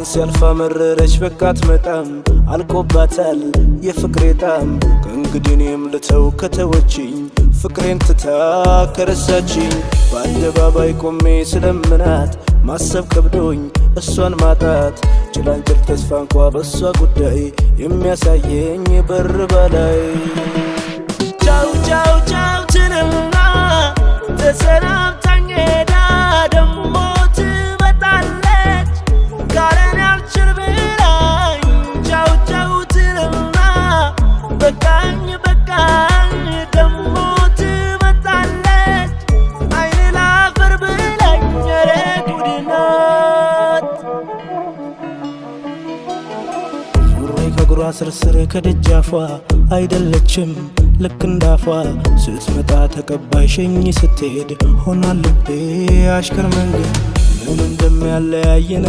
ሲያልፋ መረረች በቃ አትመጣም አልቆባታል የፍቅሬ ጣም ከእንግዲህ እኔም ልተው ከተወችኝ ፍቅሬን ትታ ከረሳችኝ በአደባባይ ቆሜ ስለምናት ማሰብ ከብዶኝ እሷን ማጣት ጭላንጭል ተስፋ እንኳ በእሷ ጉዳይ የሚያሳየኝ በር በላይ ቻው ቻው ቻው ትልና ተሰናብታኝ ሄዳ ደሞ ትመጣለች ካለን ያልችል ብላኝ ቻው ቻው ትልና በቃኝ በቃኝ ደሞ ትመጣለች አይኔ ላፈር ብላኝ ኧረ ጉድ ናት ዙሬ ከእግሯ ስርስር ከደጃፏ አይደለችም ልክ እንዳፏ ስትመጣ ተቀባይ ሸኝ ስትሄድ ሆና ልቤ አሽከር መንገድ ምን እንደሚያለያየን